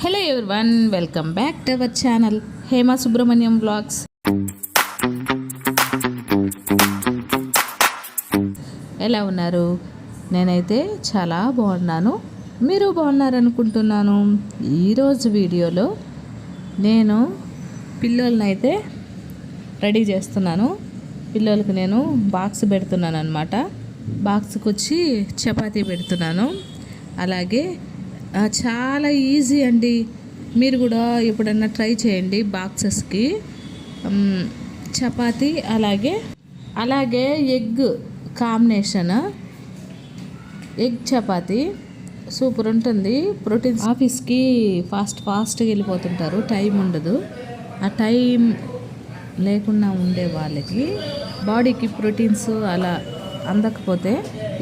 Hello everyone, welcome back to our channel Hema Subrahmanyam vlogs. ఎలా ఉన్నారు? నేనైతే చాలా బాగున్నాను. మీరు బాగున్నారనుకుంటున్నాను. ఈరోజు వీడియోలో నేను పిల్లల్ని అయితే రెడీ చేస్తున్నాను. పిల్లలకి నేను బాక్స్ పెడుతున్నాను అనమాట. బాక్స్కి వచ్చి చపాతీ పెడుతున్నాను. అలాగే చాలా ఈజీ అండి. మీరు కూడా ఎప్పుడన్నా ట్రై చేయండి. బాక్సెస్కి చపాతీ అలాగే egg combination, egg chapati super ఉంటుంది. ప్రోటీన్స్ ఆఫీస్కి ఫాస్ట్గా వెళ్ళిపోతుంటారు, టైం ఉండదు. ఆ టైం లేకుండా ఉండే వాళ్ళకి బాడీకి ప్రోటీన్స్ అలా అందకపోతే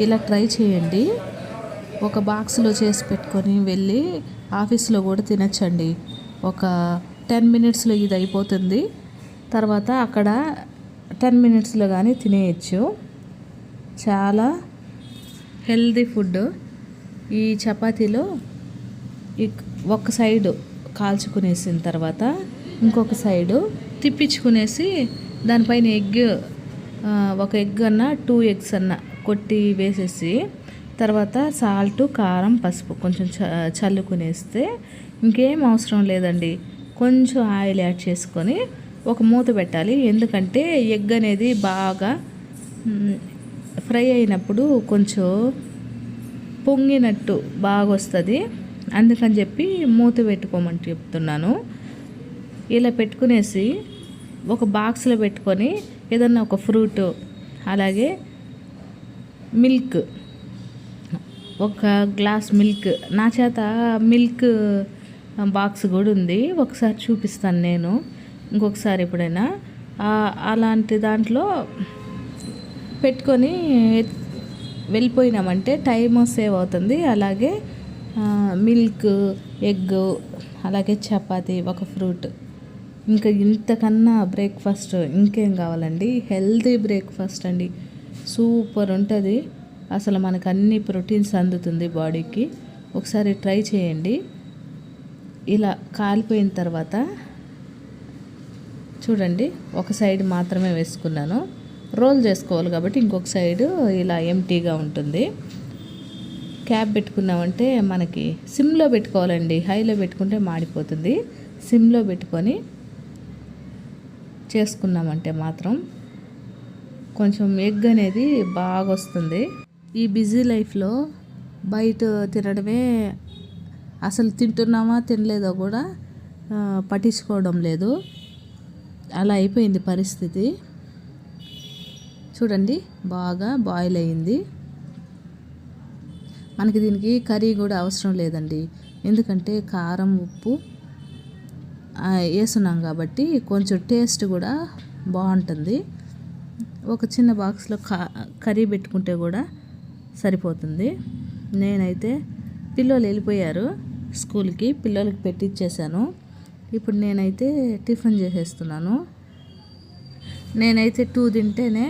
ఇలా ట్రై చేయండి. ఒక బాక్స్లో చేసి పెట్టుకొని వెళ్ళి ఆఫీస్లో కూడా తినచ్చండి. ఒక 10 మినిట్స్లో ఇది అయిపోతుంది. తర్వాత అక్కడ 10 మినిట్స్లో కానీ తినేయచ్చు. చాలా హెల్దీ ఫుడ్. ఈ చపాతీలో ఒక సైడు కాల్చుకునేసిన తర్వాత ఇంకొక సైడు తిప్పించుకునేసి దానిపైన ఒక ఎగ్ అన్న 2 ఎగ్స్ అన్న కొట్టి వేసేసి తర్వాత సాల్ట్, కారం, పసుపు కొంచెం చల్లుకునేస్తే ఇంకేం అవసరం లేదండి. కొంచెం ఆయిల్ యాడ్ చేసుకొని ఒక మూత పెట్టాలి. ఎందుకంటే ఎగ్ అనేది బాగా ఫ్రై అయినప్పుడు కొంచెం పొంగినట్టు బాగా వస్తుంది. అందుకని చెప్పి మూత పెట్టుకోమని చెప్తున్నాను. ఇలా పెట్టుకునేసి ఒక బాక్స్లో పెట్టుకొని ఏదన్నా ఒక ఫ్రూట్, అలాగే మిల్క్, ఒక గ్లాస్ మిల్క్, నా చేత మిల్క్ బాక్స్ కూడా ఉంది. ఒకసారి చూపిస్తాను నేను ఇంకొకసారి ఎప్పుడైనా. అలాంటి దాంట్లో పెట్టుకొని వెళ్ళిపోయినామంటే టైం సేవ్ అవుతుంది. అలాగే మిల్క్, ఎగ్, అలాగే చపాతీ, ఒక ఫ్రూట్, ఇంకా ఇంతకన్నా బ్రేక్ఫాస్ట్ ఇంకేం కావాలండి. హెల్తీ బ్రేక్ఫాస్ట్ అండి. సూపర్ ఉంటుంది. అసలు మనకు అన్ని ప్రోటీన్స్ అందుతుంది బాడీకి. ఒకసారి ట్రై చేయండి. ఇలా కాలిపోయిన తర్వాత చూడండి, ఒక సైడ్ మాత్రమే వేసుకున్నాను. రోల్ చేసుకోవాలి కాబట్టి ఇంకొక సైడు ఇలా ఎంటీగా ఉంటుంది. క్యాప్ పెట్టుకున్నామంటే మనకి సిమ్లో పెట్టుకోవాలండి. హైలో పెట్టుకుంటే మాడిపోతుంది. సిమ్లో పెట్టుకొని చేసుకున్నామంటే మాత్రం కొంచెం ఎగ్ అనేది బాగా వస్తుంది. ఈ బిజీ లైఫ్లో బయట తినడమే, అసలు తింటున్నామా తినలేదో కూడా పట్టించుకోవడం లేదు. అలా అయిపోయింది పరిస్థితి. చూడండి, బాగా బాయిల్ అయ్యింది. మనకి దీనికి కర్రీ కూడా అవసరం లేదండి. ఎందుకంటే కారం, ఉప్పు వేసున్నాం కాబట్టి కొంచెం టేస్ట్ కూడా బాగుంటుంది. ఒక చిన్న బాక్స్లో కర్రీ పెట్టుకుంటే కూడా సరిపోతుంది. నేనైతే పిల్లలు వెళ్ళిపోయారు స్కూల్కి, పిల్లలకి పెట్టించేసాను. ఇప్పుడు నేనైతే టిఫిన్ చేసేస్తున్నాను. నేనైతే 2 తింటేనే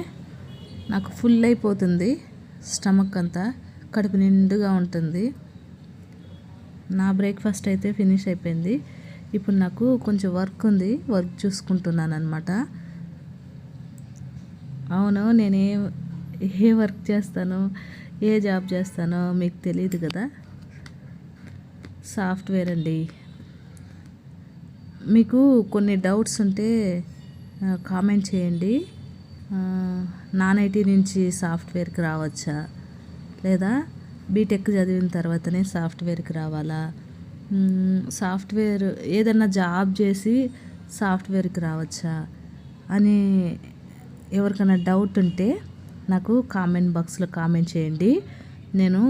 నాకు ఫుల్ అయిపోతుంది. స్టమక్ అంతా కడుపు నిండుగా ఉంటుంది. నా బ్రేక్ఫాస్ట్ అయితే ఫినిష్ అయిపోయింది. ఇప్పుడు నాకు కొంచెం వర్క్ ఉంది, వర్క్ చూసుకుంటున్నాను అనమాట. అవును, నేను ఏ వర్క్ చేస్తానో, ఏ జాబ్ చేస్తానో మీకు తెలియదు కదా. సాఫ్ట్వేర్ అండి. మీకు కొన్ని డౌట్స్ ఉంటే కామెంట్ చేయండి. నాన్ ఐటీ నుంచి సాఫ్ట్వేర్కి రావచ్చా, లేదా బీటెక్ చదివిన తర్వాతనే సాఫ్ట్వేర్కి రావాలా, సాఫ్ట్వేర్ ఏదన్నా జాబ్ చేసి సాఫ్ట్వేర్కి రావచ్చా అని ఎవరికైనా డౌట్ ఉంటే నాకు కామెంట్ బాక్స్లో కామెంట్ చేయండి. నేను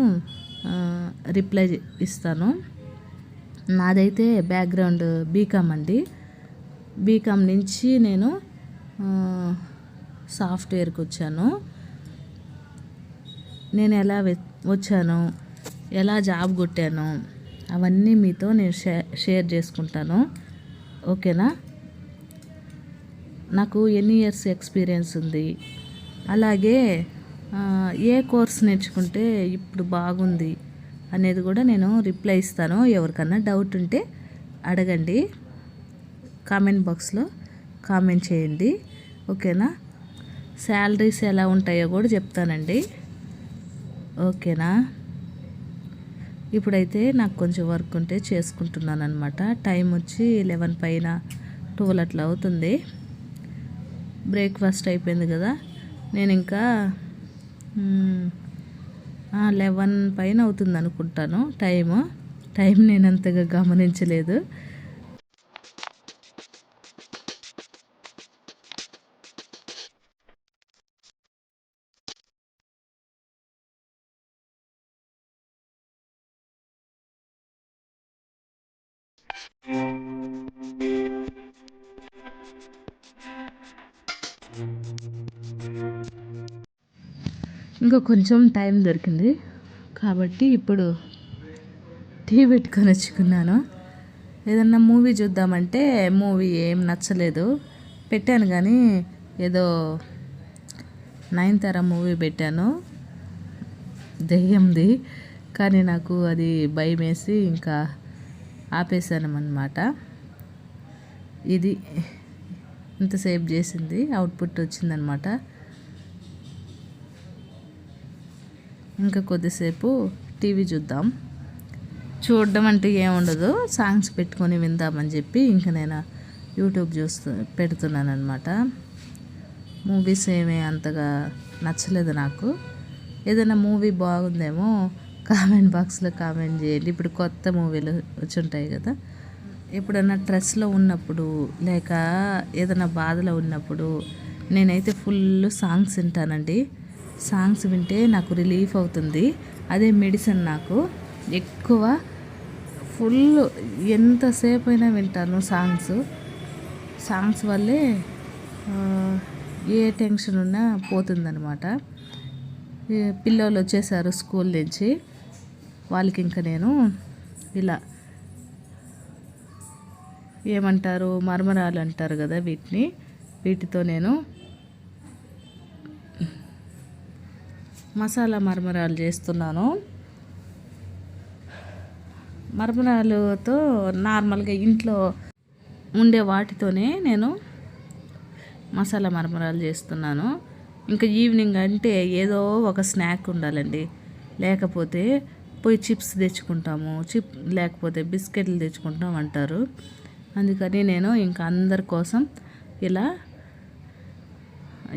రిప్లై ఇస్తాను. నాదైతే బ్యాక్గ్రౌండ్ బీకామ్ అండి. బీకామ్ నుంచి నేను సాఫ్ట్వేర్కి వచ్చాను. నేను ఎలా వచ్చాను, ఎలా జాబ్ కొట్టాను, అవన్నీ మీతో నేను షేర్ చేసుకుంటాను. ఓకేనా? నాకు ఎన్ని ఇయర్స్ ఎక్స్పీరియన్స్ ఉంది, అలాగే ఏ కోర్స్ నేర్చుకుంటే ఇప్పుడు బాగుంది అనేది కూడా నేను రిప్లై ఇస్తాను. ఎవరికన్నా డౌట్ ఉంటే అడగండి, కామెంట్ బాక్స్లో కామెంట్ చేయండి. ఓకేనా? శాలరీస్ ఎలా ఉంటాయో కూడా చెప్తానండి. ఓకేనా? ఇప్పుడైతే నాకు కొంచెం వర్క్ ఉంటే చేసుకుంటున్నాను అనమాట. టైం వచ్చి 11 పైన 12 అట్లా అవుతుంది. బ్రేక్ఫాస్ట్ అయిపోయింది కదా, నేను ఇంకా 11 పైన అవుతుంది అనుకుంటాను టైం నేను అంతగా గమనించలేదు. ఇంకా కొంచెం టైం దొరికింది కాబట్టి ఇప్పుడు టీ పెట్టుకొని వచ్చుకున్నాను. ఏదన్నా మూవీ చూద్దామంటే మూవీ ఏం నచ్చలేదు. పెట్టాను కానీ ఏదో నయనతార మూవీ పెట్టాను, దెయ్యంది. కానీ నాకు అది భయం వేసి ఇంకా ఆపేసాను అన్నమాట. ఇది ఇంతసేపు చేసింది అవుట్పుట్ వచ్చిందనమాట. ఇంకా కొద్దిసేపు టీవీ చూద్దాం. చూడడం అంటే ఏముండదు, సాంగ్స్ పెట్టుకొని విందామని చెప్పి ఇంకా నేను యూట్యూబ్ పెడుతున్నాను అనమాట. మూవీస్ ఏమీ అంతగా నచ్చలేదు నాకు. ఏదైనా మూవీ బాగుందేమో కామెంట్ బాక్స్లో కామెంట్ చేయండి. ఇప్పుడు కొత్త మూవీలు వచ్చి ఉంటాయి కదా, ఎప్పుడన్నా స్ట్రెస్లో ఉన్నప్పుడు లేక ఏదైనా బాధలో ఉన్నప్పుడు నేనైతే ఫుల్ సాంగ్స్ వింటానండి. సాంగ్స్ వింటే నాకు రిలీఫ్ అవుతుంది. అదే మెడిసిన్ నాకు. ఎక్కువ ఫుల్ ఎంతసేపు అయినా వింటాను సాంగ్స్ వల్లే ఏ టెన్షన్ ఉన్నా పోతుందనమాట. పిల్లలు వచ్చేసారు స్కూల్ నుంచి, వాళ్ళకి ఇంకా నేను ఇలా ఏమంటారు మరమరాలు అంటారు కదా, వీటితో నేను మసాలా మరమరాలు చేస్తున్నాను. మరమరాలుతో నార్మల్గా ఇంట్లో ఉండే వాటితోనే నేను మసాలా మరమరాలు చేస్తున్నాను. ఇంకా ఈవినింగ్ అంటే ఏదో ఒక స్నాక్ ఉండాలండి, లేకపోతే పోయి చిప్స్ తెచ్చుకుంటాము, లేకపోతే బిస్కెట్లు తెచ్చుకుంటాం అంటారు. అందుకని నేను ఇంకా అందరి కోసం ఇలా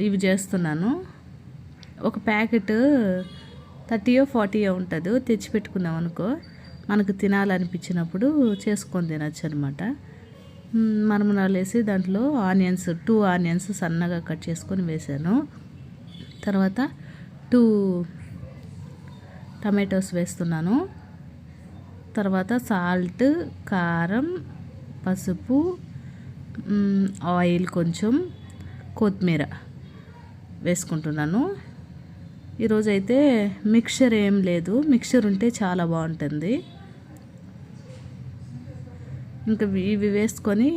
ఇవి చేస్తున్నాను. ఒక ప్యాకెట్ 30 40 ఉంటుంది. తెచ్చిపెట్టుకున్నాం అనుకో, మనకు తినాలనిపించినప్పుడు చేసుకొని తినచ్చు అనమాట. మరమరాలు వేసి దాంట్లో 2 ఆనియన్స్ సన్నగా కట్ చేసుకొని వేసాను. తర్వాత 2 టమాటోస్ వేస్తున్నాను. తర్వాత సాల్ట్, కారం, పసుపు, ఆయిల్, కొంచెం కొత్తిమీర వేసుకుంటున్నాను. ఈరోజైతే మిక్చర్ ఏం లేదు, మిక్చర్ ఉంటే చాలా బాగుంటుంది. ఇంకా ఇవి వేసుకొని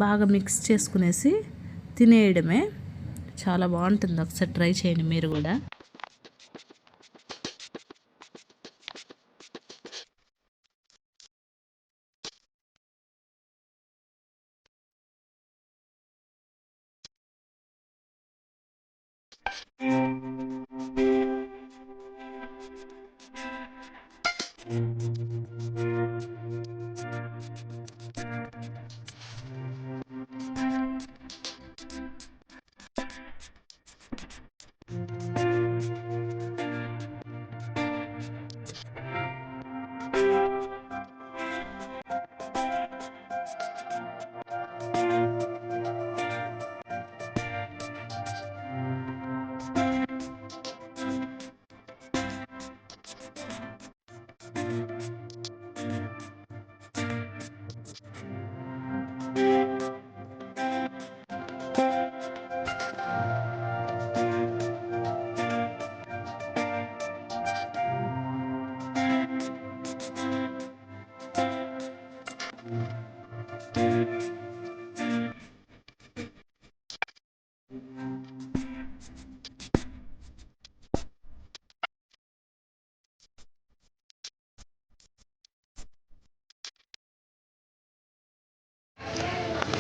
బాగా మిక్స్ చేసుకునేసి తినేయడమే. చాలా బాగుంటుంది, ఒకసారి ట్రై చేయండి మీరు కూడా.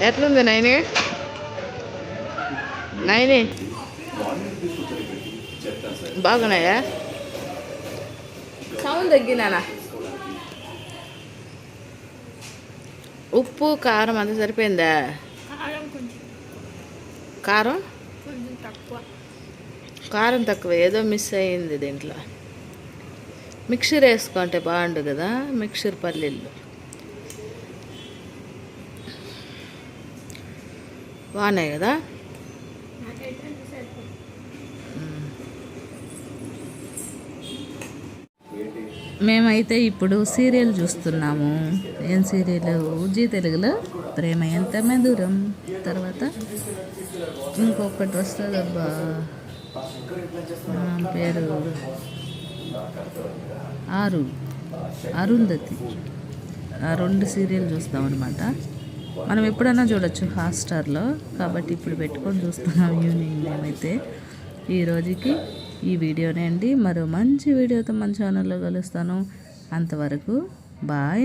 ఎట్లుంది నైని నైని బాగున్నాయా సౌండ్ తగ్గినానా ఉప్పు కారం అంత సరిపోయిందా కారం కారం తక్కువ ఏదో మిస్ అయ్యింది దీంట్లో మిక్సర్ వేసుకుంటే బాగుండు కదా మిక్సర్ పల్లీలు బాగున్నాయి కదా మేమైతే ఇప్పుడు సీరియల్ చూస్తున్నాము ఏం సీరియల్ జీ తెలుగులో ప్రేమ ఎంత మధురం తర్వాత ఇంకొకటి వస్తుంది అబ్బా పేరు అరుంధతి ఆ 2 సీరియల్ చూస్తామన్నమాట మనం ఎప్పుడైనా చూడొచ్చు హాట్స్టార్లో కాబట్టి ఇప్పుడు పెట్టుకొని చూస్తున్నాం ఈవినింగ్ మేమైతే ఈ రోజుకి ఈ వీడియోనే అండి మరో మంచి వీడియోతో మన ఛానల్లో కలుస్తాను అంతవరకు బాయ్